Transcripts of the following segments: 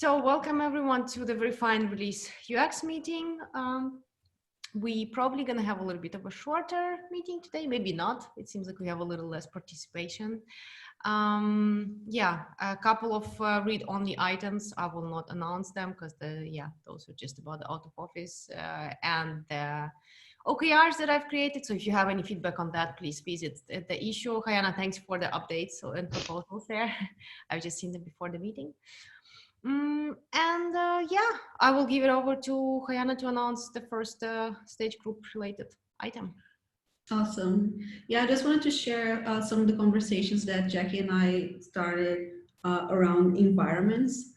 So welcome everyone to the Refined Release UX meeting. We probably gonna have a little bit of a shorter meeting today, maybe not. It seems like we have a little less participation. Yeah, a couple of read-only items. I will not announce them because those are just about the out of office and the OKRs that I've created. So if you have any feedback on that, please visit the issue. Hayana, thanks for the updates and proposals there. I've just seen them before the meeting. Yeah, I will give it over to Hayana to announce the first stage group related item. Awesome. Yeah, I just wanted to share some of the conversations that Jackie and I started around environments.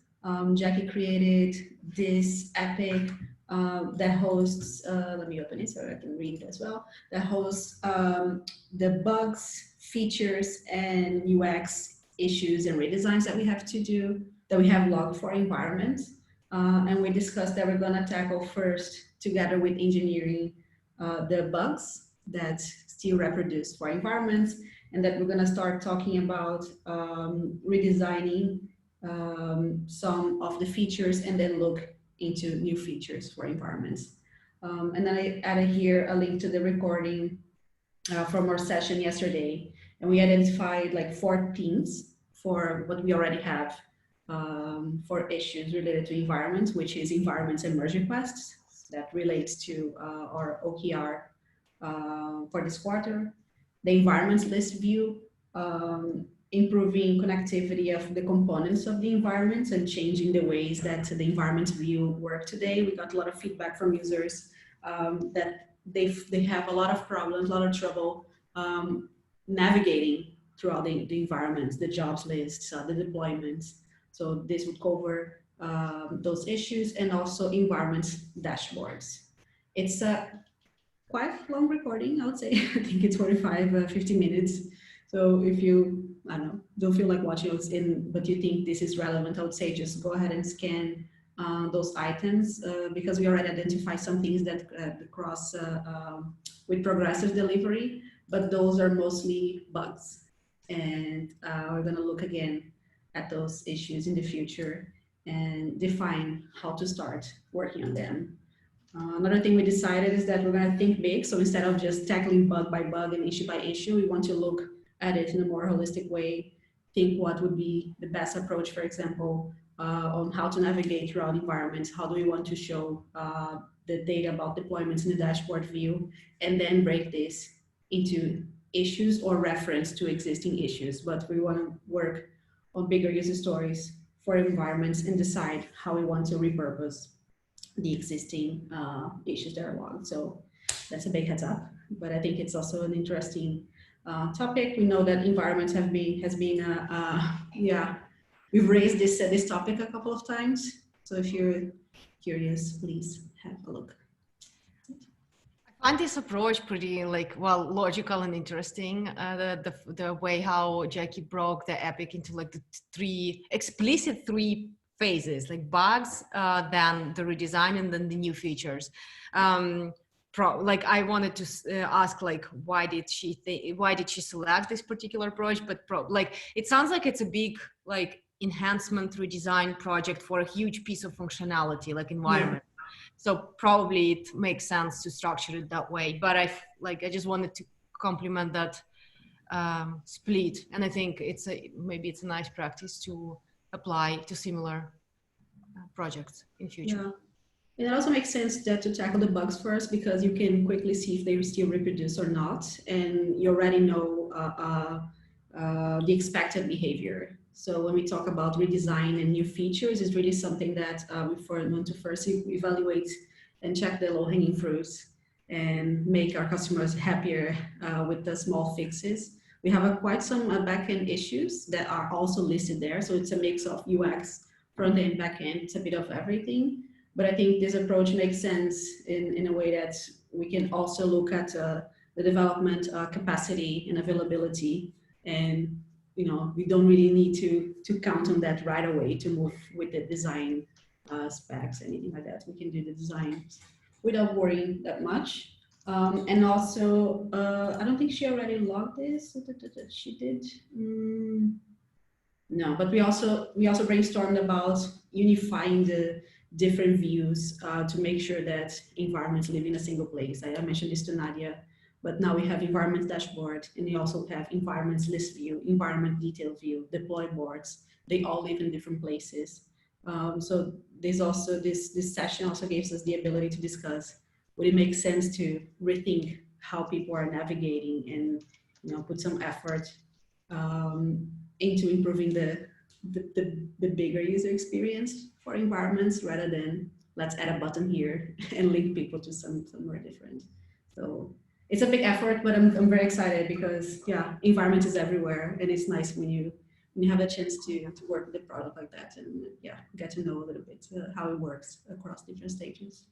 Jackie created this epic that hosts, let me open it so I can read it as well, that hosts the bugs, features, and UX issues and redesigns that we have to do, that we have logged for environments. And we discussed that we're going to tackle first, together with engineering, the bugs that still reproduce for environments, and that we're going to start talking about redesigning some of the features and then look into new features for environments. And then I added here a link to the recording from our session yesterday, and we identified like 4 themes for what we already have for issues related to environments, which is environments and merge requests. That relates to our OKR for this quarter. The environments list view, improving connectivity of the components of the environments and changing the ways that the environments view work today. We got a lot of feedback from users that they have a lot of problems, a lot of trouble navigating throughout the environments, the jobs lists, the deployments. So this would cover those issues, and also environments dashboards. It's a quite long recording, I would say. I think it's 45, 50 minutes. So if you, I don't feel like watching it but you think this is relevant, I would say just go ahead and scan those items because we already identified some things that cross with progressive delivery, but those are mostly bugs. And we're gonna look again at those issues in the future and define how to start working on them. Another thing we decided is that we're going to think big. So instead of just tackling bug by bug and issue by issue, we want to look at it in a more holistic way, think what would be the best approach, for example, on how to navigate throughout environments. How do we want to show the data about deployments in the dashboard view, and then break this into issues or reference to existing issues. But we want to work on bigger user stories for environments and decide how we want to repurpose the existing issues that are logged. So that's a big heads up, but I think it's also an interesting topic. We know that environments has been we've raised this topic a couple of times. So if you're curious, please have a look. I find this approach pretty logical and interesting. The way how Jackie broke the epic into like the explicit three phases, like bugs, then the redesign, and then the new features. I wanted to ask, like, why did she select this particular approach? But it sounds like it's a big enhancement redesign project for a huge piece of functionality, like environment. Yeah. So probably it makes sense to structure it that way. But I just wanted to complement that split, and I think maybe it's a nice practice to apply to similar projects in future. Yeah. It also makes sense that to tackle the bugs first, because you can quickly see if they still reproduce or not, and you already know the expected behavior. So when we talk about redesign and new features, it's really something that we want to first evaluate and check the low-hanging fruits and make our customers happier with the small fixes. We have quite some backend issues that are also listed there. So it's a mix of UX, front end, back end. It's a bit of everything. But I think this approach makes sense in a way that we can also look at the development capacity and availability. And we don't really need to count on that right away to move with the design specs, anything like that. We can do the design without worrying that much. And also, I don't think she already logged this. She did. No, but we also brainstormed about unifying the different views to make sure that environments live in a single place. I mentioned this to Nadia, but now we have environment dashboard, and we also have environments list view, environment detail view, deploy boards. They all live in different places. So there's also this session also gives us the ability to discuss would it make sense to rethink how people are navigating and put some effort into improving the bigger user experience for environments rather than let's add a button here and link people to somewhere different. So it's a big effort, but I'm very excited because yeah, environment is everywhere, and it's nice when you have a chance to work with a product like that and yeah, get to know a little bit how it works across different stages.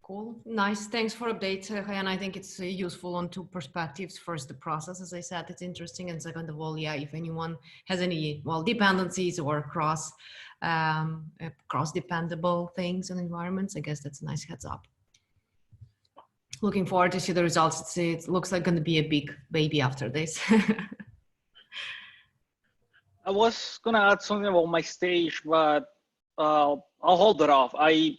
Cool. Nice. Thanks for update, Hayan. I think it's useful on two perspectives. First, the process, as I said, it's interesting. And second of all, yeah, if anyone has any, well, dependencies or cross-dependable things and environments, I guess that's a nice heads up. Looking forward to see the results. It looks like going to be a big baby after this. I was going to add something about my stage, but I'll hold it off. I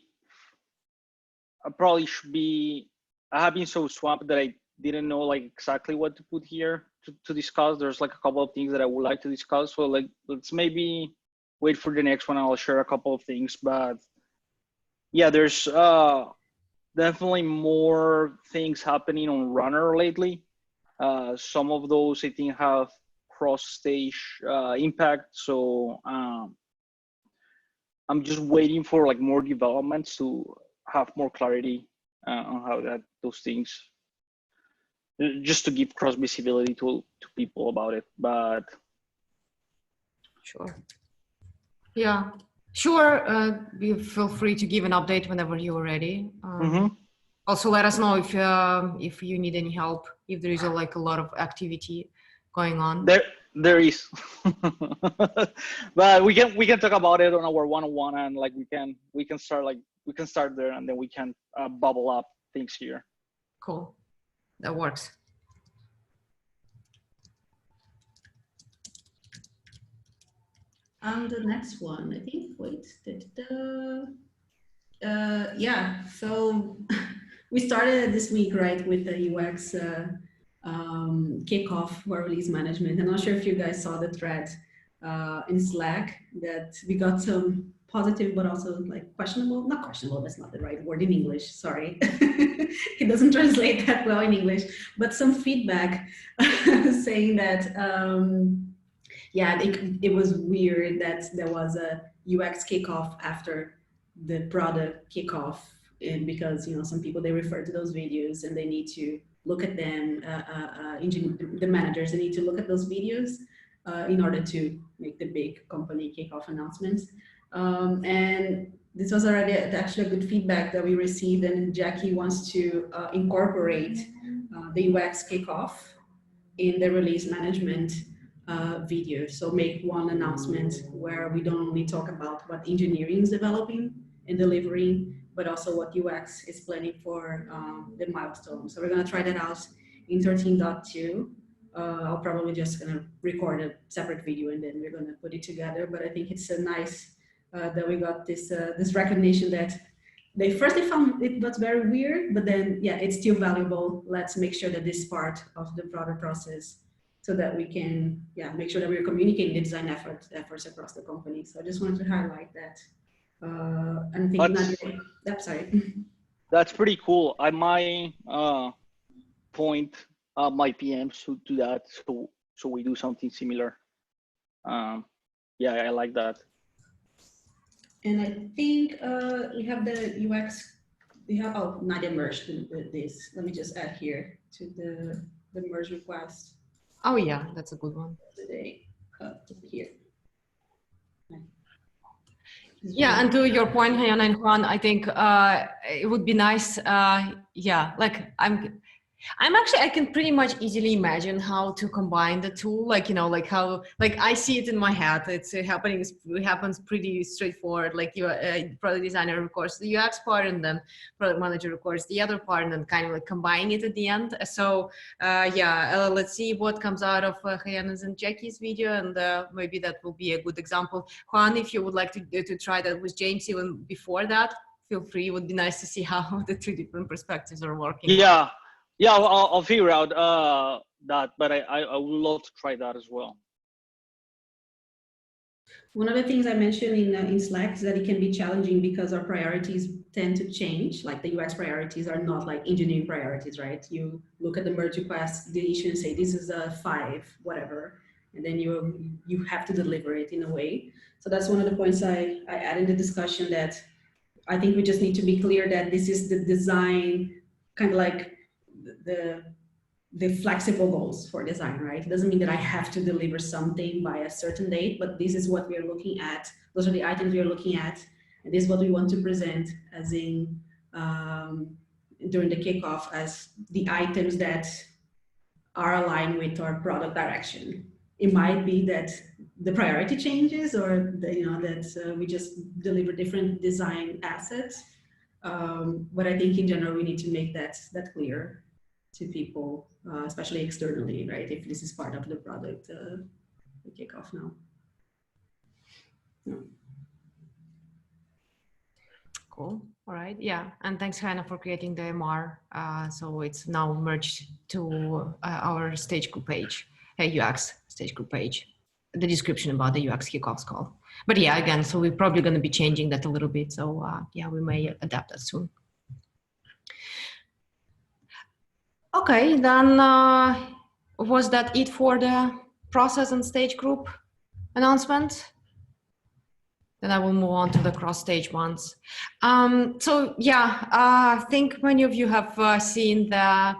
probably should be, I have been so swamped that I didn't know like exactly what to put here to discuss. There's like a couple of things that I would like to discuss. So like, let's maybe wait for the next one. I'll share a couple of things, but yeah, there's definitely more things happening on Runner lately. Some of those I think have cross-stage impact. So I'm just waiting for like more developments to have more clarity on how those things, just to give cross visibility to people about it. But sure, yeah, sure. Feel free to give an update whenever you're ready. Also, let us know if you need any help, if there is like a lot of activity going on. There is, but we can talk about it on our one-on-one, and like we can start there, and then we can bubble up things here. Cool, that works. The next one, I think. Wait. Yeah. So we started this week, right, with the UX kickoff for release management. I'm not sure if you guys saw the thread in Slack that we got some positive, but also like questionable, not questionable, that's not the right word in English, sorry. It doesn't translate that well in English, but some feedback saying that, yeah, it was weird that there was a UX kickoff after the product kickoff, and because, some people, they refer to those videos and they need to look at them, the managers, they need to look at those videos in order to make the big company kickoff announcements. And this was already actually a good feedback that we received, and Jackie wants to incorporate the UX kickoff in the release management video. So make one announcement where we don't only talk about what engineering is developing and delivering, but also what UX is planning for the milestones. So we're gonna try that out in 13.2. I'll probably just gonna record a separate video and then we're gonna put it together. But I think it's a nice that we got this recognition that they found it was very weird, but then yeah, it's still valuable. Let's make sure that this part of the broader process, so that we can make sure that we're communicating the design efforts across the company. So I just wanted to highlight that. And I think sorry. That's pretty cool. I might point my PMs to do that, so we do something similar. Yeah, I like that. And I think we have the UX. Nadia merged with this. Let me just add here to the merge request. Oh yeah, that's a good one. Today, here. Yeah, and to your point, Hayan and Juan, I think it would be nice. Yeah, like I can pretty much easily imagine how to combine the two, like, you know, like how, like I see it in my head. It happens pretty straightforward. Like you, product designer records the UX part, and then product manager records the other part, and then kind of like combining it at the end. So let's see what comes out of Hayan's and Jackie's video, and maybe that will be a good example. Juan, if you would like to try that with James even before that, feel free. It would be nice to see how the two different perspectives are working. Yeah. Yeah, I'll figure out that, but I would love to try that as well. One of the things I mentioned in Slack is that it can be challenging because our priorities tend to change. Like the UX priorities are not like engineering priorities, right? You look at the merge request, the issue, and say, this is a 5, whatever. And then you have to deliver it in a way. So that's one of the points I added in the discussion, that I think we just need to be clear that this is the design, kind of like the flexible goals for design, right? It doesn't mean that I have to deliver something by a certain date, but this is what we are looking at. Those are the items we are looking at. And this is what we want to present as in during the kickoff as the items that are aligned with our product direction. It might be that the priority changes, or that we just deliver different design assets. But I think in general, we need to make that clear to people, especially externally, right? If this is part of the product, the kickoff now. Yeah. Cool. All right. Yeah. And thanks, Hannah, for creating the MR. So it's now merged to our stage group page, UX stage group page, the description about the UX kickoffs call. But yeah, again, so we're probably going to be changing that a little bit. So yeah, we may adapt that soon. Okay, then was that it for the process and stage group announcement? Then I will move on to the cross-stage ones. So yeah, I think many of you have seen the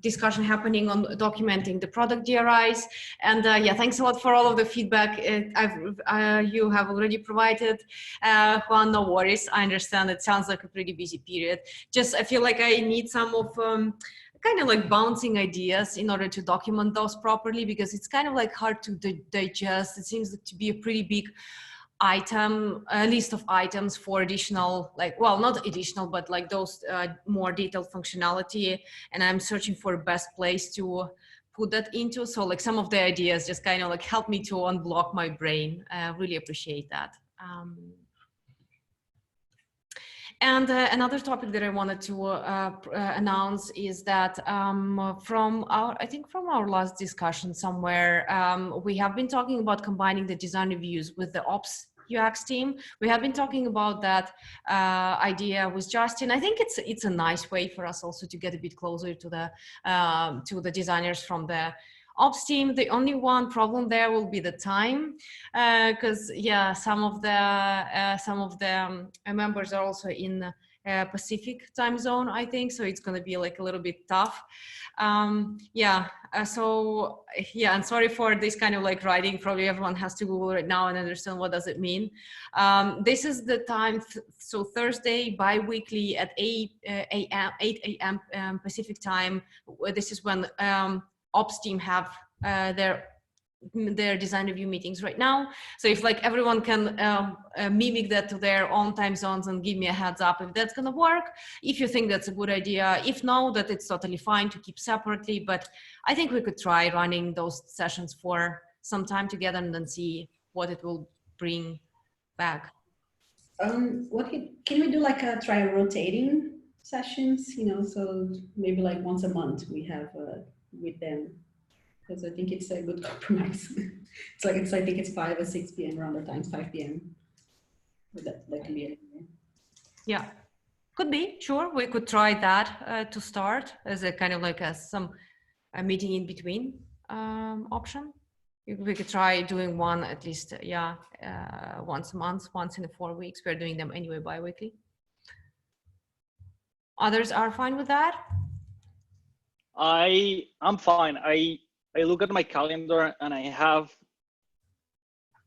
discussion happening on documenting the product DRIs. And yeah, thanks a lot for all of the feedback you have already provided. Juan, no worries. I understand it sounds like a pretty busy period. Just, I feel like I need some of kind of like bouncing ideas in order to document those properly, because it's kind of like hard to digest. It seems to be a pretty big list of items for additional, like, well, not additional, but like those more detailed functionality. And I'm searching for a best place to put that into. So like some of the ideas just kind of like help me to unblock my brain. Really appreciate that. And another topic that I wanted to announce is that from our last discussion somewhere, we have been talking about combining the design reviews with the ops UX team. We have been talking about that idea with Justin. I think it's a nice way for us also to get a bit closer to the designers from the ops team. The only one problem there will be the time, because yeah, some of the members are also in Pacific time zone, I think, so it's going to be like a little bit tough. So yeah, and sorry for this kind of like writing. Probably everyone has to Google right now and understand what does it mean. This is the time, so Thursday bi-weekly at 8 a.m. Pacific time. This is when ops team have their design review meetings right now. So if like everyone can mimic that to their own time zones and give me a heads up if that's gonna work, if you think that's a good idea. If no, that it's totally fine to keep separately, but I think we could try running those sessions for some time together and then see what it will bring back. Can we do like try rotating sessions, so maybe like once a month we have with them, because I think it's a good compromise. I think it's 5 or 6 p.m. around the times, 5 p.m. That can be it. Yeah, could be, sure. We could try that to start as a kind of like a meeting in between option. We could try doing one at least, once a month, once in 4 weeks. We're doing them anyway bi-weekly. Others are fine with that? I'm fine. I look at my calendar and I have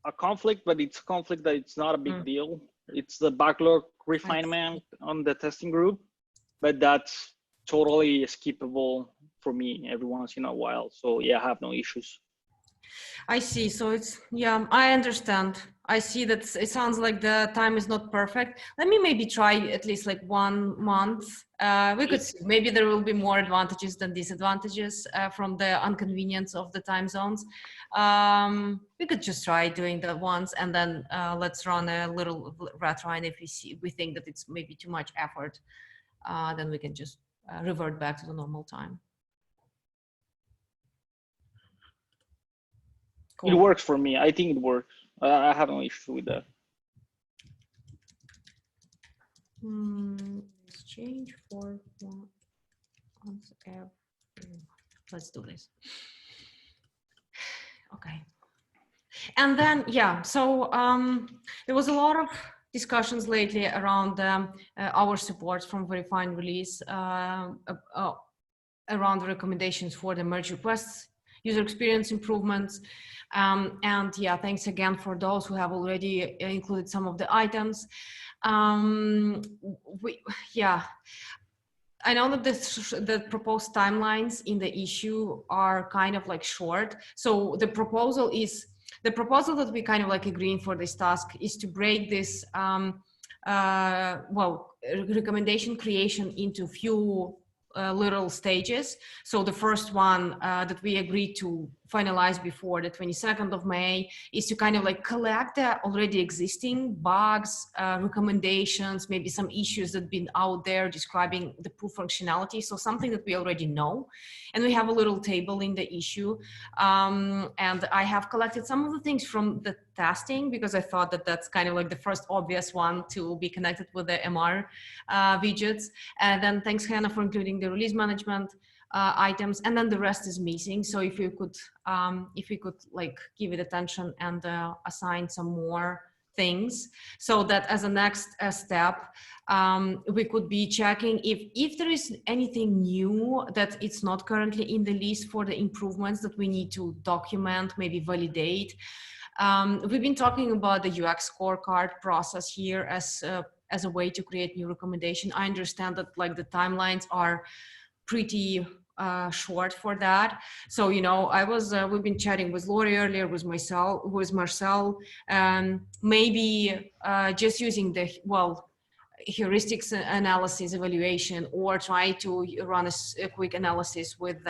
a conflict, but it's a conflict that it's not a big deal. It's the backlog refinement on the testing group, but that's totally skippable for me every once in a while. So yeah, I have no issues. I see. So it's, yeah, I understand. I see that it sounds like the time is not perfect. Let me maybe try at least like 1 month. We could see, maybe there will be more advantages than disadvantages from the inconvenience of the time zones. We could just try doing that once, and then let's run a little retro, and if we think that it's maybe too much effort, then we can just revert back to the normal time. Cool. It works for me. I think it works. I have no issue with that. Exchange for once every. Let's do this. Okay. And then, yeah, so there was a lot of discussions lately around our support from Verify and Release around the recommendations for the merge requests, user experience improvements. And yeah, thanks again for those who have already included some of the items. Yeah, I know that the proposed timelines in the issue are kind of like short. So the proposal that we kind of like agreeing for this task is to break this, recommendation creation into few little stages. So the first one that we agreed to finalize before the 22nd of May is to kind of like collect the already existing bugs, recommendations, maybe some issues that have been out there describing the poor functionality. So something that we already know. And we have a little table in the issue. And I have collected some of the things from the testing because I thought that that's kind of like the first obvious one to be connected with the MR widgets. And then thanks Hannah for including the release management items, and then the rest is missing. So if we could like give it attention and assign some more things, so that as a next step, we could be checking if there is anything new that it's not currently in the list for the improvements that we need to document, maybe validate. We've been talking about the UX scorecard process here as a way to create new recommendation. I understand that like the timelines are pretty short for that. So, you know, we've been chatting with Lori earlier, with Marcel, maybe just using the, heuristics analysis evaluation, or try to run a quick analysis with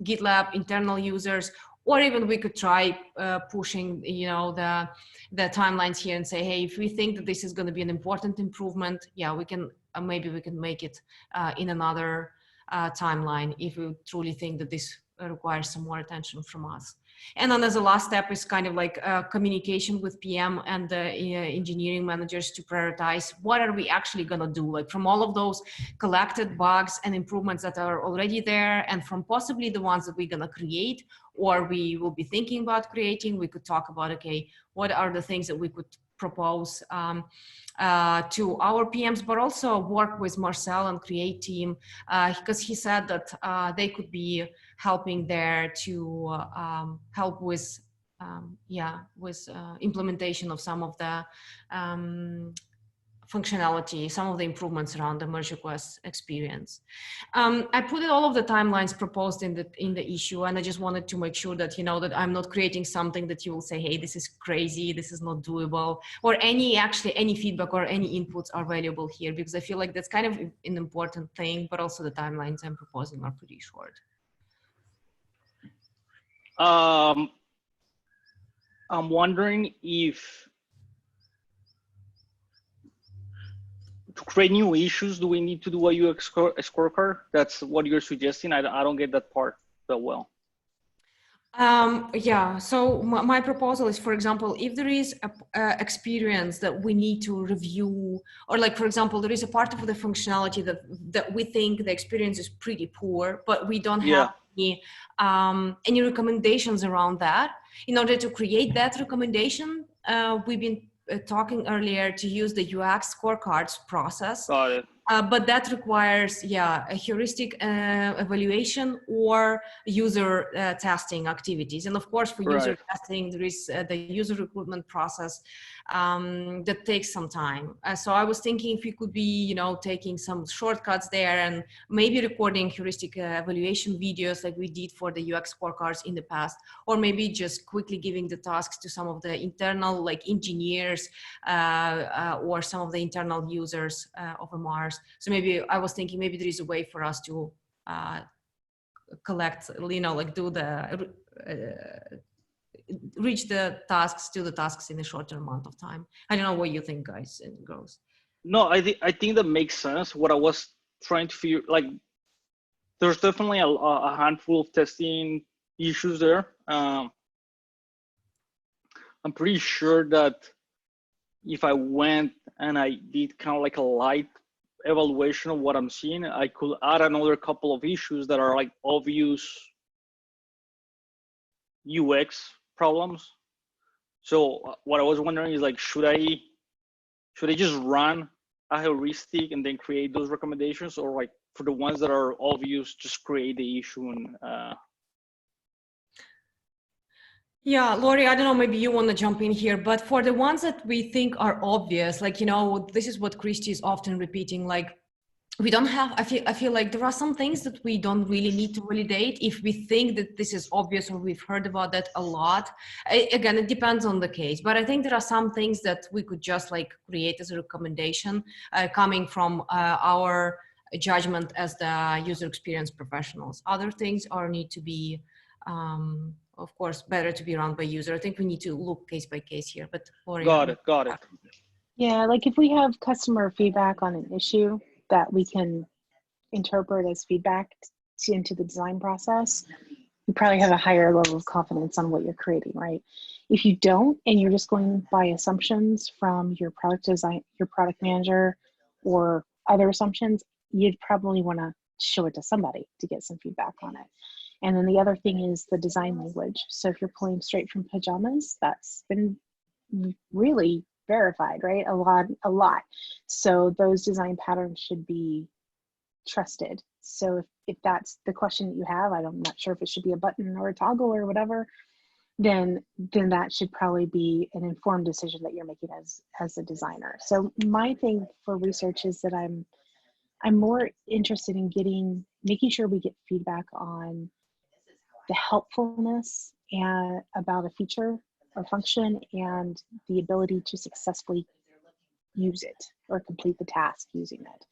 GitLab internal users, or even we could try pushing, you know, the timelines here and say, hey, if we think that this is going to be an important improvement, yeah, we can maybe we can make it in another timeline if we truly think that this requires some more attention from us. And then as a last step is kind of like communication with PM and the engineering managers to prioritize what are we actually going to do, like from all of those collected bugs and improvements that are already there, and from possibly the ones that we're going to create or we will be thinking about creating. We could talk about, okay, what are the things that we could propose to our PMs, but also work with Marcel and Create team, because he said that they could be helping there to help with implementation of some of the functionality, some of the improvements around the merge request experience. I put in all of the timelines proposed in the issue, and I just wanted to make sure that, you know, that I'm not creating something that you will say, hey, this is crazy, this is not doable, or any feedback or any inputs are valuable here, because I feel like that's kind of an important thing, but also the timelines I'm proposing are pretty short. I'm wondering if to create new issues, do we need to do a UX scorecard? That's what you're suggesting. I don't get that part that well. Yeah, so my proposal is, for example, if there is a experience that we need to review, or like, for example, there is a part of the functionality that we think the experience is pretty poor, but we don't have any recommendations around that. In order to create that recommendation, we've been talking earlier to use the UX scorecards process. Got it. But that requires, a heuristic evaluation or user testing activities. And of course, for user Right. testing, there is the user recruitment process that takes some time. So I was thinking if we could be, taking some shortcuts there and maybe recording heuristic evaluation videos like we did for the UX scorecards in the past, or maybe just quickly giving the tasks to some of the internal like engineers or some of the internal users of MRs. So maybe I was thinking maybe there is a way for us to collect, like do the reach the tasks to the tasks in a shorter amount of time. I don't know what you think, guys and girls. No, I think that makes sense. What I was trying to figure, like, there's definitely a handful of testing issues there. I'm pretty sure that if I went and I did kind of like a light evaluation of what I'm seeing, I could add another couple of issues that are like obvious UX problems. So what I was wondering is like, should I just run a heuristic and then create those recommendations, or like for the ones that are obvious, just create the issue and Yeah, Lori, I don't know, maybe you want to jump in here, but for the ones that we think are obvious, like, this is what Christy is often repeating, like, we don't have, I feel like there are some things that we don't really need to validate if we think that this is obvious or we've heard about that a lot. Again, it depends on the case, but I think there are some things that we could just like create as a recommendation coming from our judgment as the user experience professionals. Other things are need to be, of course, better to be run by user. I think we need to look case by case here, but Lori, got it. Yeah, like if we have customer feedback on an issue that we can interpret as feedback into the design process, you probably have a higher level of confidence on what you're creating, right? If you don't, and you're just going by assumptions from your product design, your product manager, or other assumptions, you'd probably want to show it to somebody to get some feedback on it. And then the other thing is the design language. So if you're pulling straight from pajamas, that's been really verified, right? A lot. So those design patterns should be trusted. So if that's the question that you have, I'm not sure if it should be a button or a toggle or whatever, then that should probably be an informed decision that you're making as a designer. So my thing for research is that I'm more interested in making sure we get feedback on the helpfulness and about a feature or function and the ability to successfully use it or complete the task using it.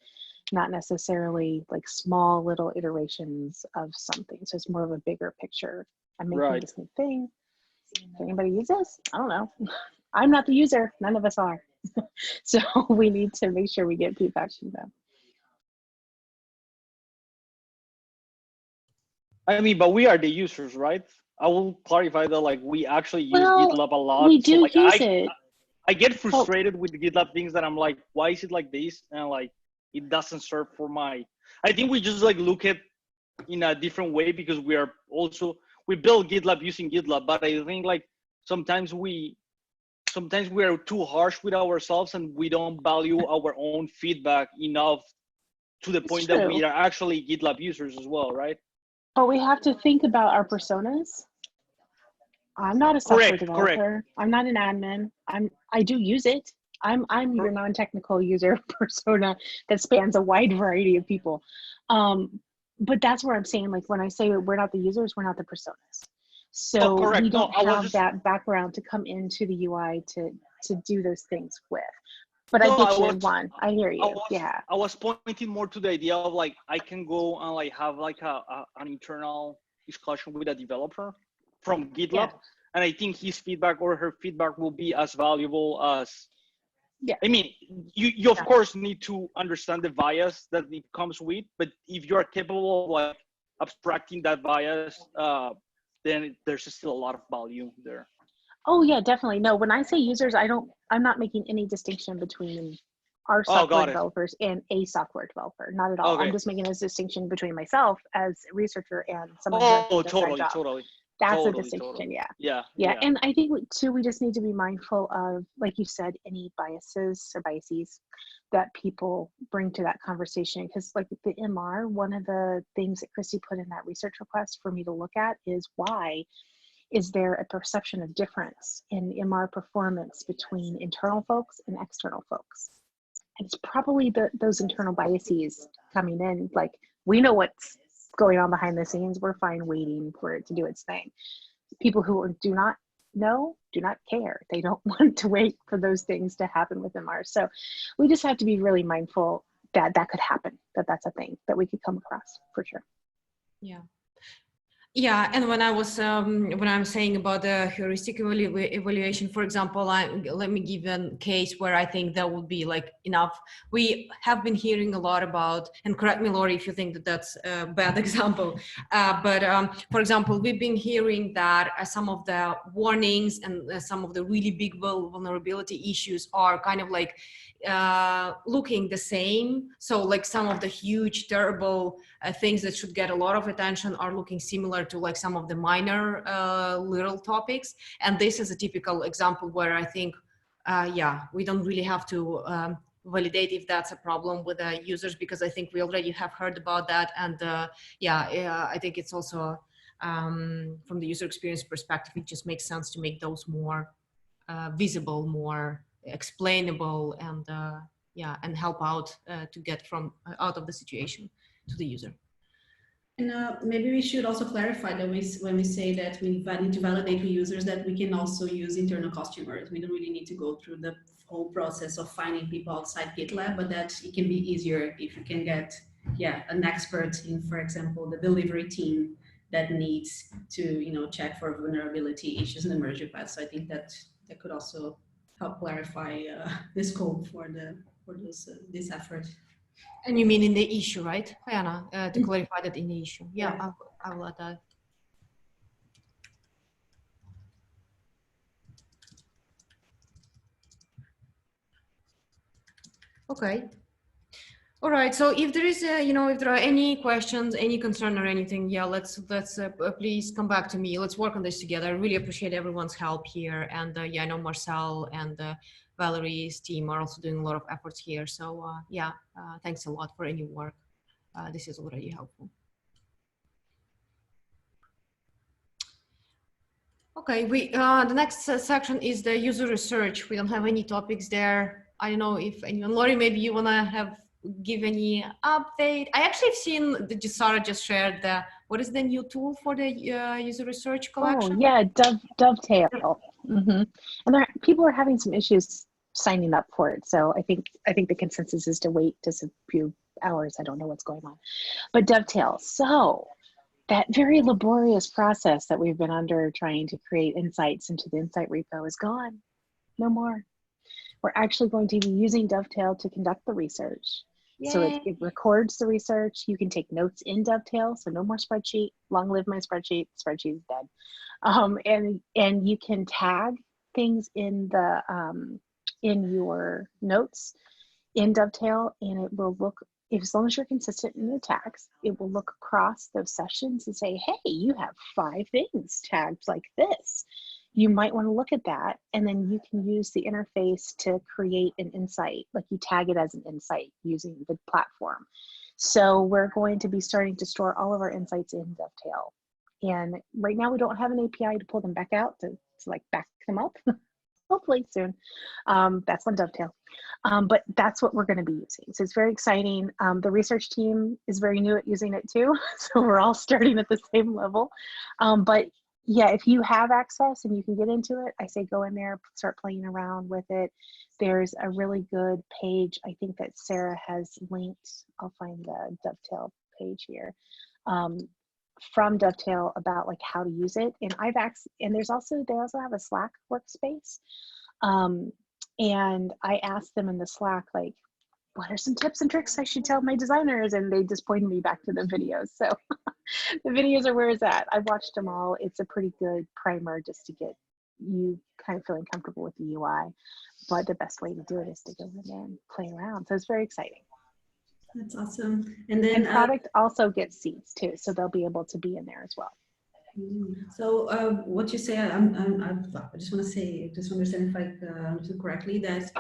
Not necessarily like small little iterations of something. So it's more of a bigger picture. I'm making this new thing. Does anybody use this? I don't know. I'm not the user. None of us are. So we need to make sure we get feedback from them. I mean, but we are the users, right? I will clarify that, like, we actually use GitLab a lot. We do like, use it. I get frustrated with the GitLab things that I'm like, why is it like this? And like, it doesn't serve for I think we just like look at in a different way because we build GitLab using GitLab, but I think like sometimes we are too harsh with ourselves and we don't value our own feedback enough to the point that we are actually GitLab users as well, right? But we have to think about our personas. I'm not a software developer. Correct. I'm not an admin. I do use it. I'm your non-technical user persona that spans a wide variety of people. But that's where I'm saying, like, when I say we're not the users, we're not the personas. So we don't have that background to come into the UI to do those things with. But I get you one. I hear you. I was pointing more to the idea of like, I can go and like have like an internal discussion with a developer from GitLab. And I think his feedback or her feedback will be as valuable as, I mean, you of course need to understand the bias that it comes with, but if you're capable of like abstracting that bias, then there's still a lot of value there. Oh yeah, definitely. No, when I say users, I'm not making any distinction between our software developers and a software developer. Not at all. I'm just making a distinction between myself as a researcher and someone who has to do that job. Totally. That's a Totally, distinction. totally. Yeah. Yeah, Yeah. yeah. And I think too, we just need to be mindful of, like you said, any biases or biases that people bring to that conversation. Because like the MR, one of the things that Christy put in that research request for me to look at is why is there a perception of difference in MR performance between internal folks and external folks? And it's probably those internal biases coming in, like we know what's going on behind the scenes, we're fine waiting for it to do its thing. People who do not know, do not care. They don't want to wait for those things to happen with MR. So we just have to be really mindful that that could happen, that that's a thing that we could come across for sure. Yeah. Yeah, and when I'm saying about the heuristic evaluation, for example, let me give a case where I think that would be like enough. We have been hearing a lot about, and correct me, Lori, if you think that that's a bad example, but for example, we've been hearing that some of the warnings and some of the really big vulnerability issues are kind of like looking the same. So like some of the huge, terrible things that should get a lot of attention are looking similar to like some of the minor little topics. And this is a typical example where I think, yeah, we don't really have to validate if that's a problem with the users, because I think we already have heard about that. And yeah, I think it's also from the user experience perspective, it just makes sense to make those more visible, more explainable, and yeah, and help out to get from out of the situation to the user. And maybe we should also clarify that when we say that we need to validate with users, that we can also use internal customers. We don't really need to go through the whole process of finding people outside GitLab, but that it can be easier if you can get, yeah, an expert in, for example, the delivery team that needs to, check for vulnerability issues in the merge request. So I think that could also help clarify the scope for this effort. And you mean in the issue, right, Anna? To clarify that in the issue. Yeah, Yeah. I will add that. Okay. All right. So if there is, if there are any questions, any concern or anything, yeah, let's please come back to me. Let's work on this together. I really appreciate everyone's help here. And yeah, I know Marcel and Valerie's team are also doing a lot of efforts here. So yeah, thanks a lot for any work. This is already helpful. Okay, the next section is the user research. We don't have any topics there. I don't know if anyone, Lori, maybe you wanna give any update. I actually have seen that Sarah just shared what is the new tool for the user research collection? Oh yeah, Dovetail. Mm-hmm. And people are having some issues signing up for it. So I think the consensus is to wait just a few hours. I don't know what's going on, but Dovetail. So that very laborious process that we've been under trying to create insights into the Insight repo is gone. No more. We're actually going to be using Dovetail to conduct the research. Yay. So it records the research. You can take notes in Dovetail. So no more spreadsheet. Long live my spreadsheet. Spreadsheet is dead. And you can tag things in the in your notes in Dovetail, and it will look, as long as you're consistent in the tags, it will look across those sessions and say, hey, you have 5 things tagged like this. You might want to look at that, and then you can use the interface to create an insight, like you tag it as an insight using the platform. So we're going to be starting to store all of our insights in Dovetail. And right now we don't have an API to pull them back out to like back them up. Hopefully soon. That's on Dovetail. But that's what we're going to be using. So it's very exciting. The research team is very new at using it too. So we're all starting at the same level. But yeah, if you have access and you can get into it, I say go in there, start playing around with it. There's a really good page, I think, that Sarah has linked. I'll find the Dovetail page here. From Dovetail about like how to use it, and they also have a Slack workspace, and I asked them in the Slack, like, what are some tips and tricks I should tell my designers, and they just pointed me back to the videos. So the videos are where it's at. I've watched them all. It's a pretty good primer just to get you kind of feeling comfortable with the UI, but the best way to do it is to go in there and play around. So it's very exciting. That's awesome. And then product also gets seeds too, so they'll be able to be in there as well. So what you say, I just want to say, just understand if I understood correctly, that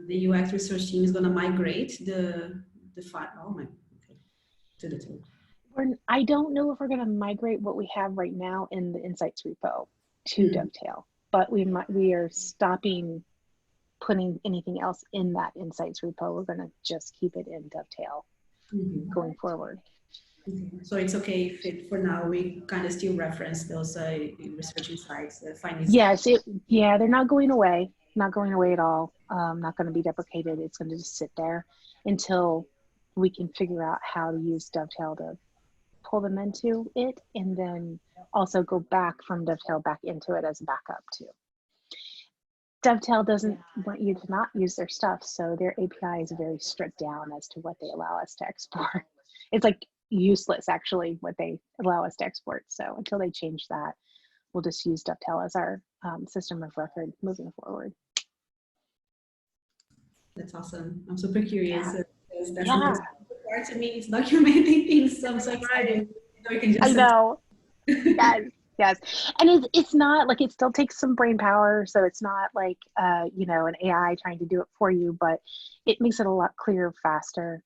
the UX research team is going to migrate the file. Oh my, okay, to the tool. I don't know if we're going to migrate what we have right now in the Insights repo to Mhm. Dovetail, but we are stopping putting anything else in that Insights repo. We're going to just keep it in Dovetail Mhm. going forward. Okay. So it's okay if for now we kind of still reference those research insights, findings. Yes, yeah, they're not going away. Not going away at all. Not going to be deprecated. It's going to just sit there until we can figure out how to use Dovetail to pull them into it, and then also go back from Dovetail back into it as a backup too. Dovetail doesn't want you to not use their stuff, so their API is very stripped down as to what they allow us to export. It's like useless, actually, what they allow us to export. So until they change that, we'll just use Dovetail as our system of record moving forward. That's awesome. I'm super curious. Yeah. Because that's the Yeah. most important part to me. It's documenting things. So I'm so excited. We can just I know. Yes. Yes. And it's not like, it still takes some brain power. So it's not like, you know, an AI trying to do it for you, but it makes it a lot clearer, faster,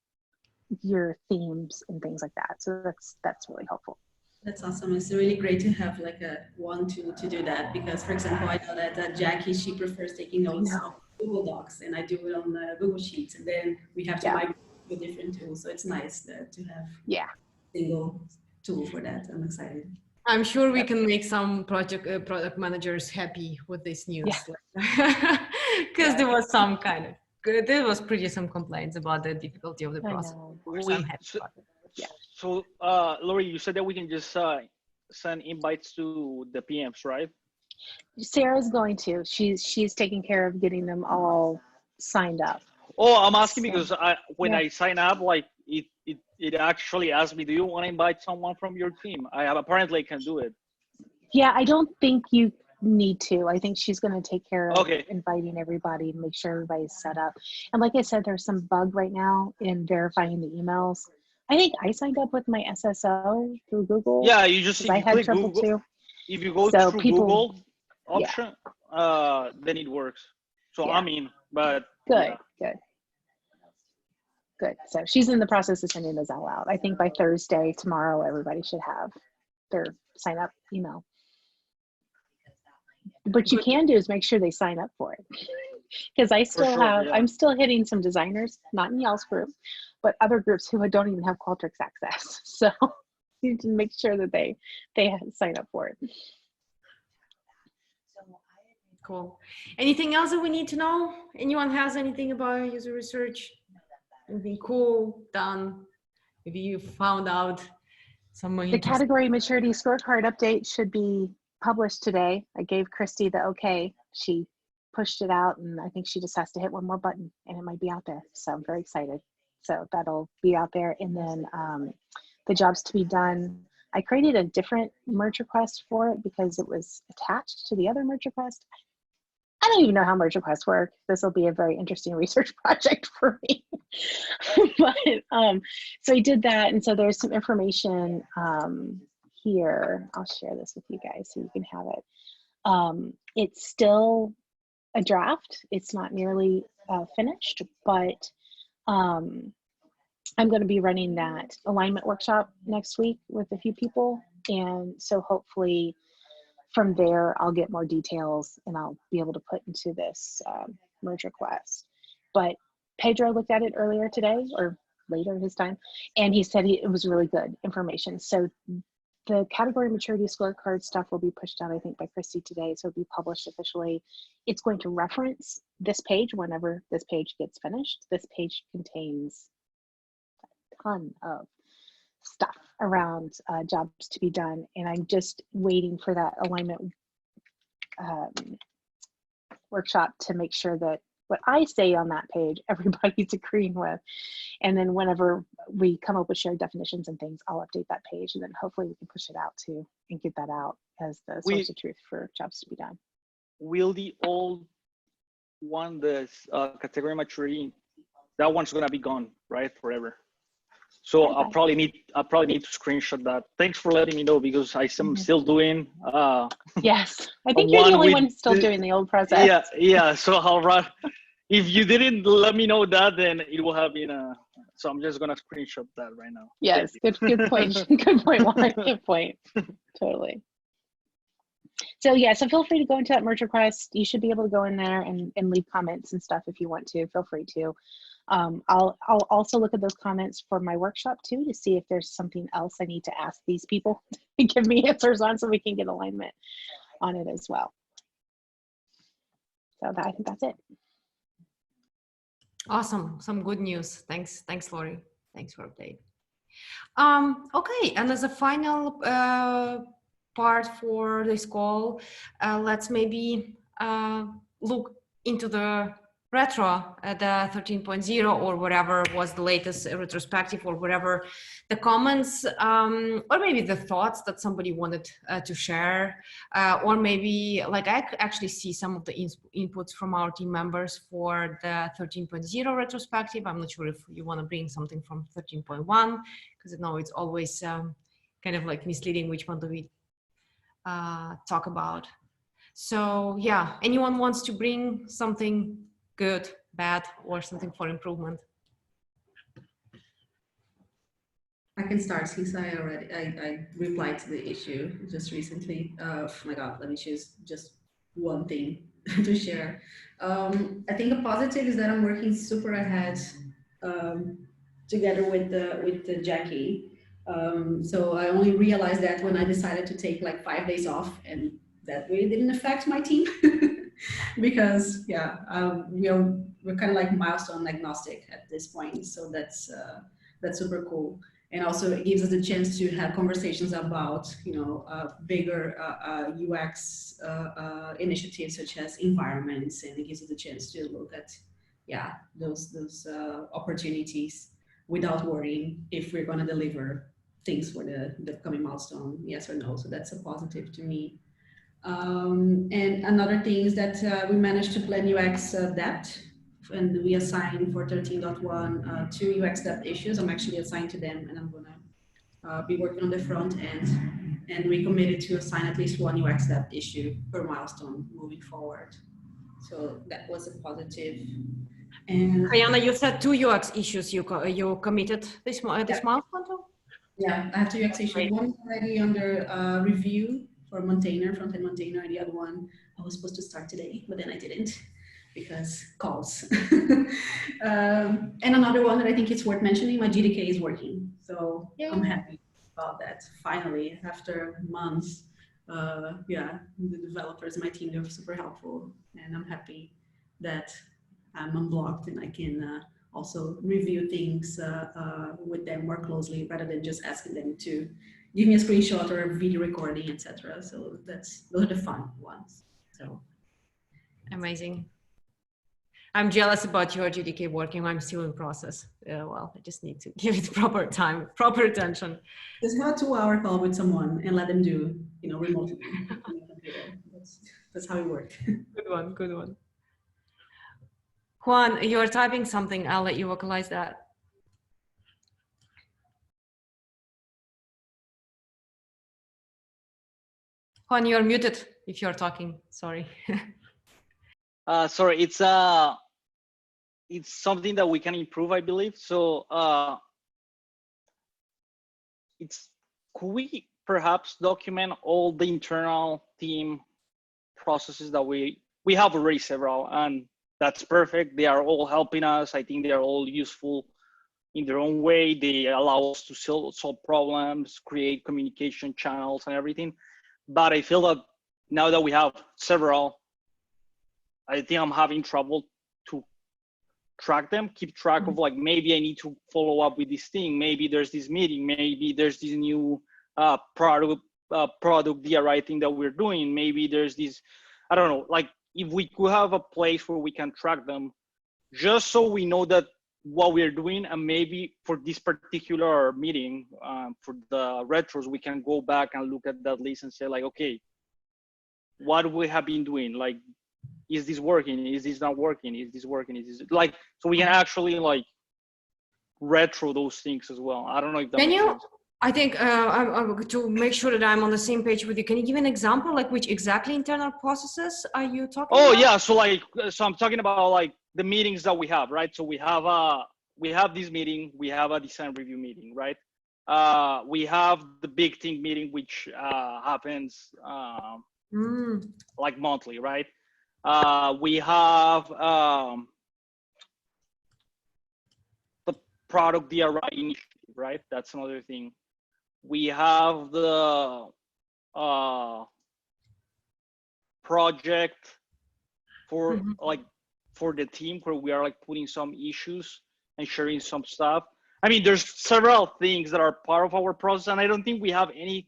your themes and things like that. So that's really helpful. That's awesome. It's really great to have like a one to do that because, for example, I know that Jackie, she prefers taking I notes on know. Google Docs and I do it on Google Sheets and then we have to Yeah. migrate to a different tool. So it's nice to have Yeah. a single tool for that. I'm excited. I'm sure we Yep. can make some product managers happy with this news, Yeah. because there was some kind of there was pretty some complaints about the difficulty of the I process. know. So I'm Wait, happy about it. Yeah. so Lori, you said that we can just send invites to the PMs, right? Sarah's going to. She's taking care of getting them all signed up. Oh, I'm asking So, because when yeah. I sign up, like it actually asks me, do you want to invite someone from your team? I have apparently can do it. Yeah, I don't think you need to. I think she's going to take care of Okay. inviting everybody and make sure everybody's set up. And like I said, there's some bug right now in verifying the emails. I think I signed up with my SSO through Google Yeah, you just because if I you had click trouble Google, too. if you go So through people, Google yeah, option, then it works. So yeah, I'm in, but good, yeah. good, good. So she's in the process of sending those all out. I think by Thursday, tomorrow, everybody should have their sign up email. What you can do is make sure they sign up for it. Because I For still sure, have, yeah. I'm still hitting some designers, not in Yell's group, but other groups who don't even have Qualtrics access. So you need to make sure that they sign up for it. Cool. Anything else that we need to know? Anyone has anything about user research? Anything cool done? Maybe you found out some The interesting. category maturity scorecard update should be published today. I gave Christy the okay. She pushed it out, and I think she just has to hit one more button and it might be out there. So I'm very excited. So that'll be out there. And then the jobs to be done. I created a different merge request for it because it was attached to the other merge request. I don't even know how merge requests work. This will be a very interesting research project for me. But so I did that, and so there's some information here. I'll share this with you guys so you can have it. It's still a draft. It's not nearly finished, but I'm going to be running that alignment workshop next week with a few people, and so hopefully from there, I'll get more details and I'll be able to put into this merge request. But Pedro looked at it earlier today or later his time, and he said it was really good information. So the category maturity scorecard stuff will be pushed out, I think, by Christy today. So it'll be published officially. It's going to reference this page whenever this page gets finished. This page contains a ton of stuff around jobs to be done, and I'm just waiting for that alignment workshop to make sure that what I say on that page everybody's agreeing with, and then whenever we come up with shared definitions and things, I'll update that page, and then hopefully we can push it out too and get that out as the source of truth for jobs to be done. Will the old one, the category maturity, that one's gonna be gone, right, forever? So Bye-bye. I'll probably need to screenshot that. Thanks for letting me know because I'm Mhm. still doing Yes, I think you're the one only with one still the- doing the old process. yeah. So I'll run. If you didn't let me know that, then it will have been a. So I'm just gonna screenshot that right now. Yes, Thank good point. Good point, Juan. Good point. Totally. So yeah, so feel free to go into that merge request. You should be able to go in there and leave comments and stuff if you want to. Feel free to. I'll also look at those comments for my workshop too to see if there's something else I need to ask these people to give me answers on so we can get alignment on it as well. So I think that's it. Awesome. Some good news. Thanks, Lori. Thanks for update. Okay, and as a final part for this call, let's maybe look into the retro, the 13.0 or whatever was the latest retrospective or whatever the comments or maybe the thoughts that somebody wanted to share, or maybe like I could actually see some of the inputs from our team members for the 13.0 retrospective. I'm not sure if you want to bring something from 13.1 because I know it's always kind of like misleading which one do we talk about. So yeah, anyone wants to bring something good, bad, or something for improvement? I can start since I replied to the issue just recently. Oh my God, let me choose just one thing to share. I think the positive is that I'm working super ahead together with the Jackie. So I only realized that when I decided to take like 5 days off, and that really didn't affect my team because yeah, we're kind of like milestone agnostic at this point. So that's super cool. And also it gives us a chance to have conversations about, bigger UX initiatives such as environments, and it gives us a chance to look at, those opportunities without worrying if we're going to deliver things for the upcoming milestone, yes or no. So that's a positive to me. And another thing is that we managed to plan UX depth, and we assigned for 13.1 2 UX depth issues. I'm actually assigned to them, and I'm gonna be working on the front end. And we committed to assign at least 1 UX depth issue per milestone moving forward. So that was a positive. And Kayana, you said 2 UX issues you committed this milestone to? yeah, I have 2 UX issues. Great. One is already under review for maintainer, front-end maintainer, and the other one I was supposed to start today, but then I didn't because calls. And another one that I think it's worth mentioning, my GDK is working. So I'm happy about that. Finally, after months, the developers, my team, they're super helpful, and I'm happy that I'm unblocked and I can also review things with them more closely rather than just asking them to give me a screenshot or a video recording, etc. So those are the fun ones. So Amazing. I'm jealous about your GDK working. I'm still in process. Well, I just need to give it proper time, proper attention. just have a 2-hour call with someone and let them do, remotely. That's how it worked. Good one, good one. Juan, you're typing something. I'll let you vocalize that. Juan, you're muted if you're talking. Sorry. Sorry, it's something that we can improve, I believe. So could we perhaps document all the internal team processes that we have already several, and that's perfect. They are all helping us. I think they are all useful in their own way. They allow us to solve problems, create communication channels and everything. But I feel that now that we have several, I think I'm having trouble to track them, keep track of like, maybe I need to follow up with this thing. Maybe there's this meeting, maybe there's this new product DRI thing that we're doing. Maybe there's this, I don't know, like if we could have a place where we can track them just so we know that what we're doing, and maybe for this particular meeting, for the retros, we can go back and look at that list and say like, okay, what we have been doing, like, is this working? Is this not working? Is this working? Is this like, so we can actually like read through those things as well. I don't know if that Can makes you, sense. I think to make sure that I'm on the same page with you, can you give an example, like which exactly internal processes are you talking Oh about? yeah, so I'm talking about like the meetings that we have, right? So we have this meeting, we have a design review meeting, right? We have the big thing meeting, which happens like monthly, right? We have the product DRI initiative, right? That's another thing. We have the project for like for the team where we are like putting some issues and sharing some stuff. I mean, there's several things that are part of our process, and I don't think we have any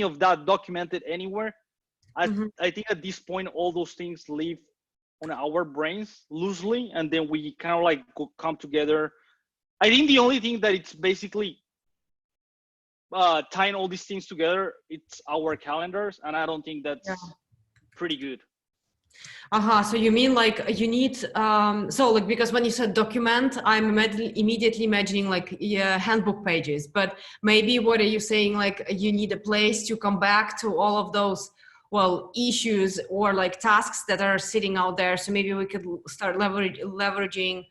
of that documented anywhere. I think at this point, all those things live on our brains loosely, and then we kind of like come together. I think the only thing that it's basically tying all these things together, it's our calendars, and I don't think that's pretty good. So you mean like you need so like, because when you said document, I'm immediately imagining like handbook pages, but maybe what are you saying, like you need a place to come back to all of those issues or like tasks that are sitting out there, so maybe we could start leveraging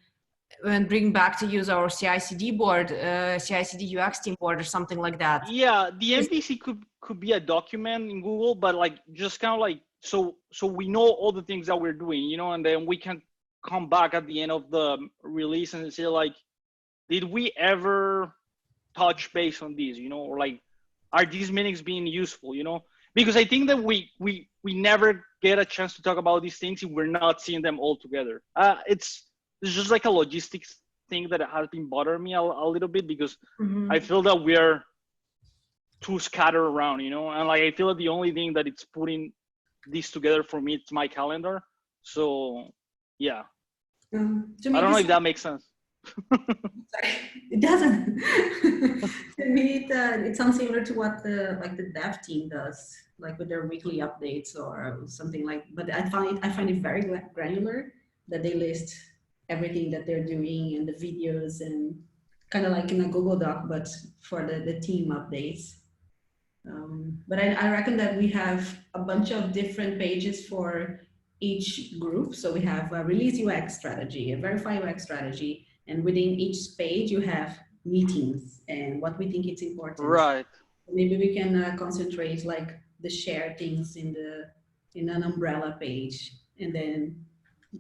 and bring back to use our CI/CD board, CI/CD UX team board or something like that. Yeah, the MVC could be a document in Google, but like just kind of like so we know all the things that we're doing, you know, and then we can come back at the end of the release and say like, did we ever touch base on these, you know, or like, are these meetings being useful, you know? Because I think that we never get a chance to talk about these things if we're not seeing them all together. It's just like a logistics thing that has been bothering me a little bit, because I feel that we're too scattered around, you know, and like I feel that the only thing that it's putting this together for me, it's my calendar. So yeah, I don't know if that makes sense. It doesn't. To me, it sounds similar to what the dev team does, like with their weekly updates or something like. But I find it very granular that they list everything that they're doing and the videos, and kind of like in a Google Doc, but for the team updates. But I reckon that we have a bunch of different pages for each group. So we have a release UX strategy, a verify UX strategy, and within each page you have meetings and what we think it's important. Right. Maybe we can concentrate like the share things in an umbrella page, and then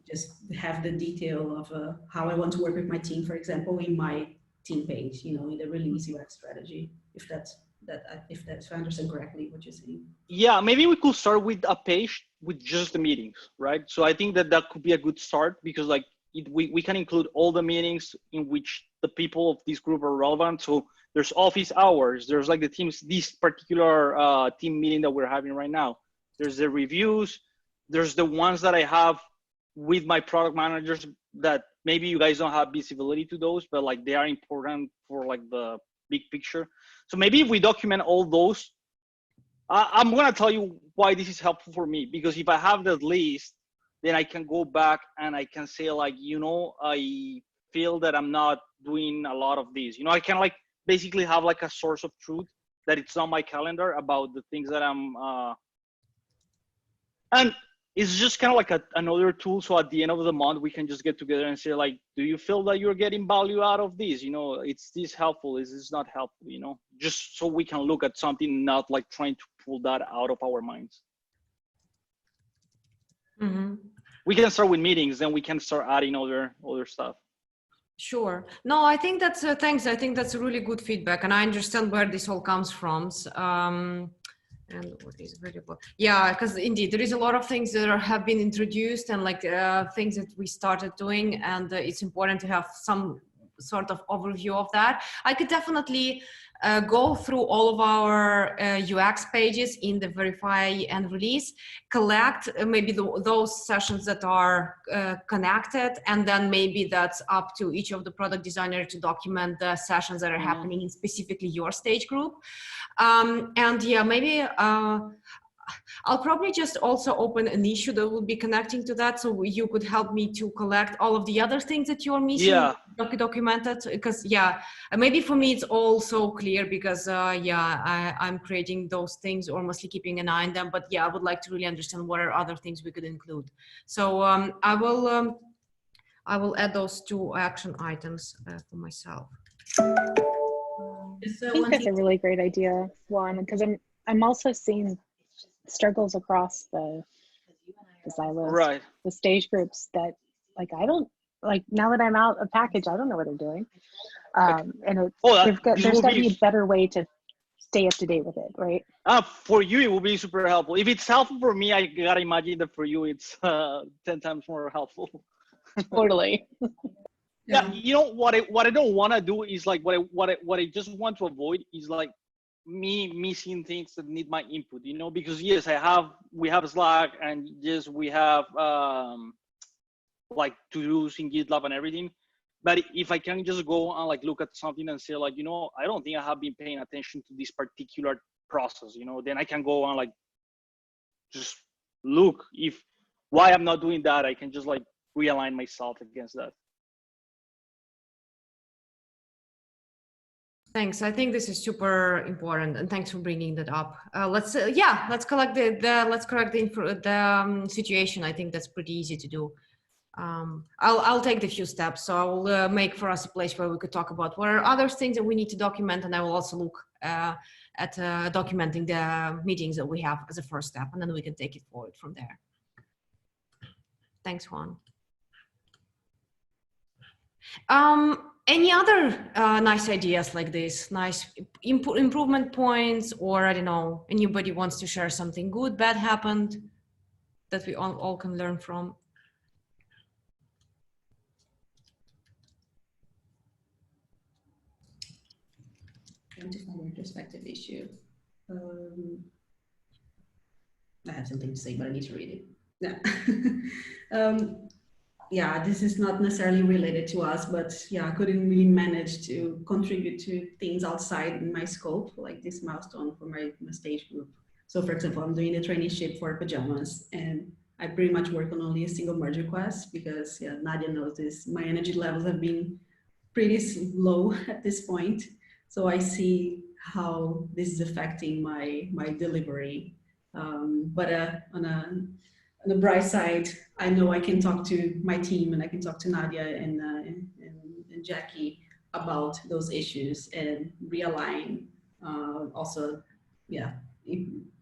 just have the detail of how I want to work with my team, for example, in my team page, you know, in the release UX strategy, if I understand correctly what you're saying. Yeah, maybe we could start with a page with just the meetings, right? So I think that could be a good start, because like we can include all the meetings in which the people of this group are relevant. So there's office hours, there's like the teams, this particular team meeting that we're having right now. There's the reviews, there's the ones that I have with my product managers that maybe you guys don't have visibility to those, but like they are important for like the big picture. So maybe if we document all those, I'm gonna tell you why this is helpful for me, because if I have that list, then I can go back and I can say like, you know, I feel that I'm not doing a lot of these. You know, I can like basically have like a source of truth that it's on my calendar about the things that I'm, and it's just kind of like another tool. So at the end of the month, we can just get together and say like, do you feel that you're getting value out of this? You know, is this helpful? Is this not helpful? You know, just so we can look at something, not like trying to pull that out of our minds. We can start with meetings, then we can start adding other stuff. Sure. No, I think that's thanks. I think that's a really good feedback, and I understand where this all comes from. And what is available? Yeah, because indeed there is a lot of things that have been introduced, and like things that we started doing, and it's important to have some sort of overview of that. I could definitely go through all of our UX pages in the verify and release, collect maybe those sessions that are connected, and then maybe that's up to each of the product designer to document the sessions that are happening in specifically your stage group. And yeah, maybe I'll probably just also open an issue that will be connecting to that, so you could help me to collect all of the other things that you're missing, Yeah. documented. Because yeah, maybe for me it's all so clear because yeah, I'm creating those things or mostly keeping an eye on them. But yeah, I would like to really understand what are other things we could include. So I will add those 2 action items for myself. Just, I think one that's a thing- really great idea, Juan, because I'm also seeing struggles across the silos, Right. the stage groups that like I don't like now that I'm out of package, I don't know what they're doing. And it, Oh, there's got this will to be a be better way to stay up to date with it, right? for you. It will be super helpful. If it's helpful for me, I gotta imagine that for you, it's 10 times more helpful. Totally. Yeah, you know what I don't want to do is like what I just want to avoid is like me missing things that need my input, you know, because yes, we have Slack, and yes, we have like to-dos in GitLab and everything. But if I can just go and like look at something and say like, you know, I don't think I have been paying attention to this particular process, you know, then I can go and like just look if why I'm not doing that. I can just like realign myself against that. Thanks. I think this is super important, and thanks for bringing that up. Let's collect let's correct the situation. I think that's pretty easy to do. I'll take the few steps. So I'll make for us a place where we could talk about what are other things that we need to document, and I will also look at documenting the meetings that we have as a first step, and then we can take it forward from there. Thanks, Juan. Any other nice ideas like this, nice improvement points, or I don't know, anybody wants to share something good, bad happened that we all can learn from? Trying to find a retrospective issue. I have something to say, but I need to read it. Yeah. Yeah, this is not necessarily related to us, but yeah, I couldn't really manage to contribute to things outside my scope, like this milestone for my stage group. So for example, I'm doing the traineeship for pajamas, and I pretty much work on only a single merge request because yeah, Nadia knows this. My energy levels have been pretty low at this point. So I see how this is affecting my delivery. But on the bright side, I know I can talk to my team and I can talk to Nadia and Jackie about those issues and realign. Also, yeah,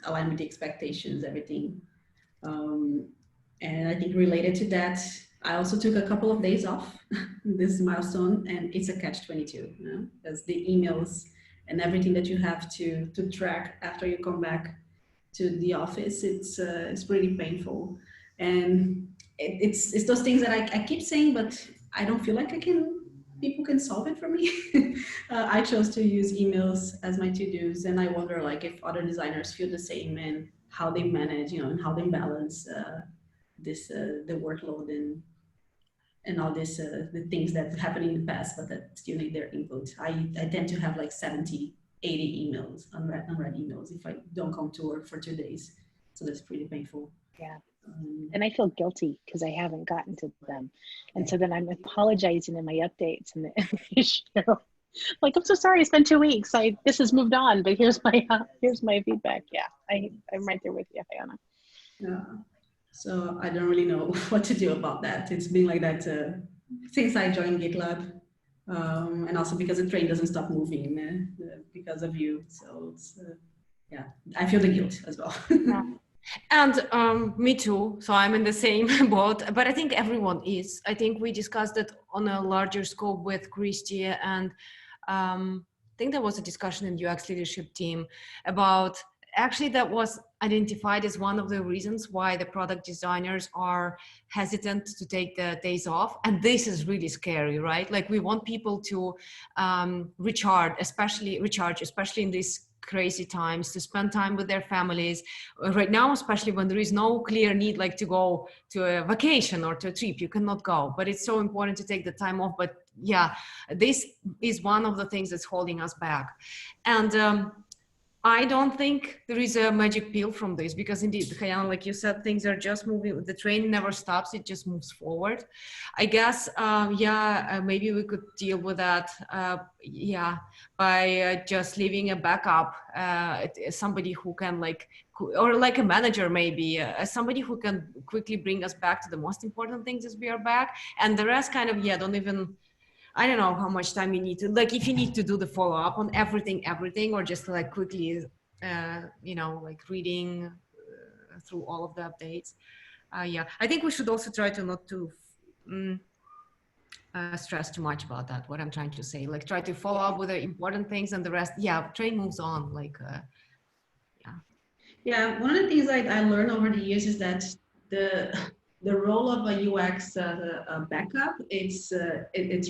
align with the expectations, everything. And I think related to that, I also took a couple of days off this milestone, and it's a catch-22, you know, because the emails and everything that you have to track after you come back to the office, it's pretty painful. And it's those things that I keep saying, but I don't feel like people can solve it for me. I chose to use emails as my to-dos, and I wonder like if other designers feel the same and how they manage, you know, and how they balance the workload and all this, the things that happened in the past, but that still need their input. I tend to have like 70, 80 emails, unread emails if I don't come to work for 2 days. So that's pretty painful. Yeah. And I feel guilty because I haven't gotten to them. And so then I'm apologizing in my updates and the issue. Like, I'm so sorry, it's been 2 weeks. This has moved on, but here's my feedback. Yeah, I'm right there with you, Fiona. Yeah. So I don't really know what to do about that. It's been like that since I joined GitLab, and also because the train doesn't stop moving because of you. So it's, yeah, I feel the guilt as well. Yeah. And me too. So I'm in the same boat, but I think everyone is. I think we discussed it on a larger scope with Christy, and I think there was a discussion in UX leadership team about actually that was identified as one of the reasons why the product designers are hesitant to take the days off. And this is really scary, right? Like we want people to recharge, especially in these crazy times, to spend time with their families right now, especially when there is no clear need like to go to a vacation or to a trip. You cannot go, but it's so important to take the time off. But yeah, this is one of the things that's holding us back. And I don't think there is a magic pill from this because indeed, Kayana, like you said, things are just moving. The train never stops; it just moves forward. I guess, maybe we could deal with that, by just leaving a backup, somebody who can or like a manager maybe, somebody who can quickly bring us back to the most important things as we are back, and the rest kind of don't even. I don't know how much time you need to, like, if you need to do the follow up on everything, or just like quickly, like reading through all of the updates. I think we should also try to not to stress too much about that. What I'm trying to say, like, try to follow up with the important things, and the rest, train moves on. Yeah, one of the things I learned over the years is that the role of a UX backup, it's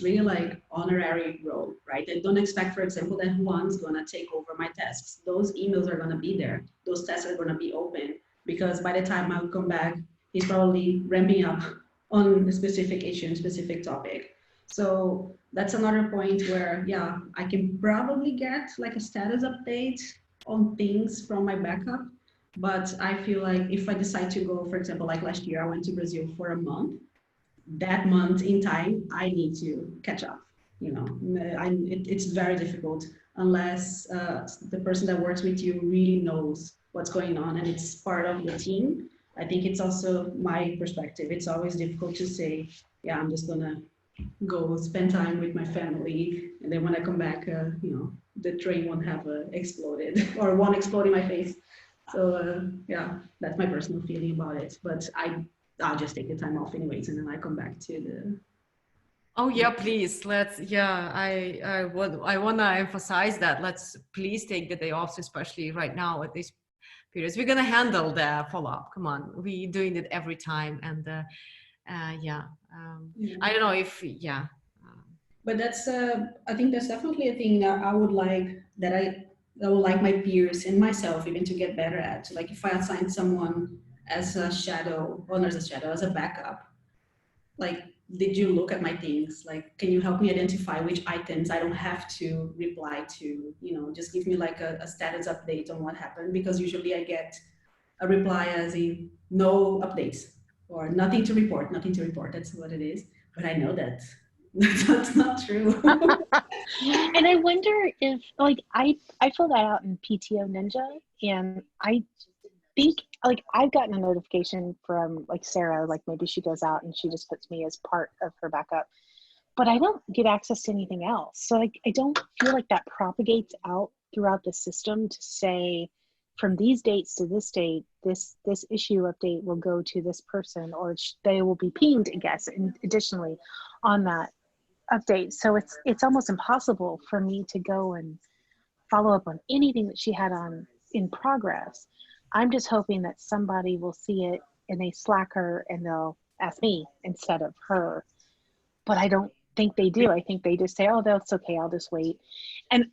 really like honorary role, right? I don't expect, for example, that Juan's gonna take over my tasks. Those emails are gonna be there. Those tasks are gonna be open because by the time I'll come back, he's probably ramping up on a specific issue and specific topic. So that's another point where, I can probably get like a status update on things from my backup. But I feel like if I decide to go, for example, like last year, I went to Brazil for a month. That month in time, I need to catch up. It's very difficult unless the person that works with you really knows what's going on and it's part of the team. I think it's also my perspective. It's always difficult to say, I'm just gonna go spend time with my family, and then when I come back, the train won't have exploded or won't explode in my face. So that's my personal feeling about it. But I'll just take the time off anyways, and then I come back to the. Oh yeah, please. Let's. I want to emphasize that. Let's please take the day off, especially right now at this period. We're gonna handle the follow-up. Come on, we're doing it every time, and I don't know if But that's I think that's definitely a thing that I would like I would like my peers and myself even to get better at. Like if I assign someone as a shadow, or not as a shadow, as a backup, like, did you look at my things? Like, can you help me identify which items I don't have to reply to? Just give me like a status update on what happened, because usually I get a reply as in no updates or nothing to report. That's what it is. But I know that that's not true. And I wonder if, like, I fill that out in PTO Ninja, and I think, like, I've gotten a notification from, like, Sarah, like maybe she goes out and she just puts me as part of her backup, but I don't get access to anything else. So, like, I don't feel like that propagates out throughout the system to say, from these dates to this date, this issue update will go to this person, or they will be pinged, I guess, and additionally on that update. So it's almost impossible for me to go and follow up on anything that she had on in progress. I'm just hoping that somebody will see it and they Slack her and they'll ask me instead of her. But I don't think they do. I think they just say, oh, that's okay, I'll just wait. And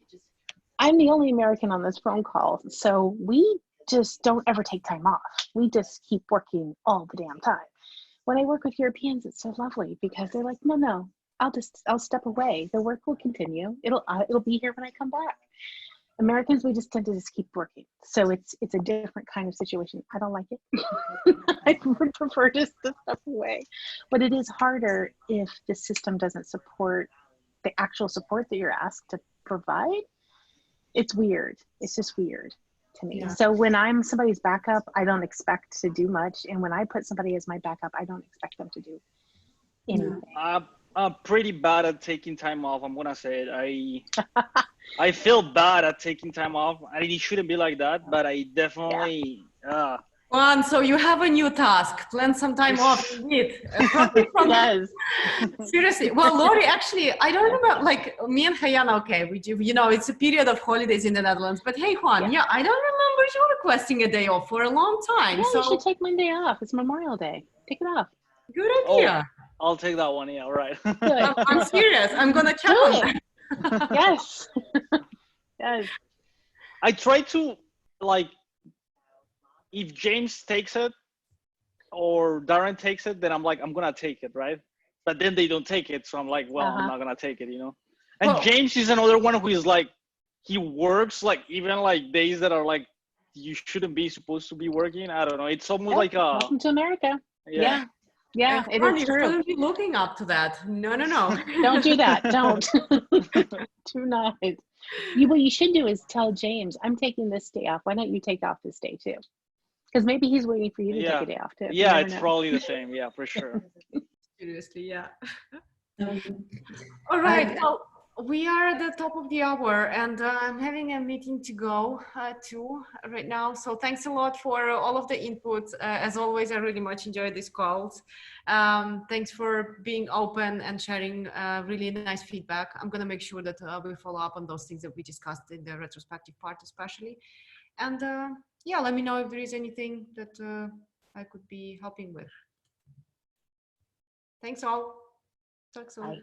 I'm the only American on this phone call, so we just don't ever take time off. We just keep working all the damn time. When I work with Europeans, it's so lovely because they're like, no, I'll step away. The work will continue. It'll be here when I come back. Americans, we just tend to just keep working. So it's a different kind of situation. I don't like it. I would prefer just to step away. But it is harder if the system doesn't support the actual support that you're asked to provide. It's weird. It's just weird to me. Yeah. So when I'm somebody's backup, I don't expect to do much. And when I put somebody as my backup, I don't expect them to do anything. I'm pretty bad at taking time off. I'm gonna say it. I feel bad at taking time off. It shouldn't be like that, but I definitely. Juan, so you have a new task. Plan some time off. Indeed. Yes. Seriously. Well, Lori, actually, I don't remember. Like me and Hayana, okay, it's a period of holidays in the Netherlands. But hey, Juan, I don't remember you requesting a day off for a long time. Yeah, so you should take Monday off. It's Memorial Day. Take it off. Good idea. Oh, I'll take that one. Yeah, all right. I'm serious. I'm gonna check on that. Yes. Yes. I try to, like, if James takes it or Darren takes it, then I'm like, I'm gonna take it, right? But then they don't take it, so I'm like, well, I'm not gonna take it, And James is another one who is like he works like even like days that are like you shouldn't be supposed to be working. I don't know. It's almost Yep, like a welcome to America. yeah. Yeah, And it Ron, is you true. shouldn't be looking up to that. No, no, no. Don't do that. Don't. Do not. What you should do is tell James, I'm taking this day off. Why don't you take off this day too? Because maybe he's waiting for you to take a day off too. You Yeah, never it's know. probably the same. Yeah, for sure. Seriously, yeah. Um, All right. Well, we are at the top of the hour, and I'm having a meeting to go to right now. So thanks a lot for all of the inputs. As always, I really much enjoy these calls. Thanks for being open and sharing really nice feedback. I'm going to make sure that we follow up on those things that we discussed in the retrospective part, especially. And yeah, let me know if there is anything that I could be helping with. Thanks all. Talk soon. Bye.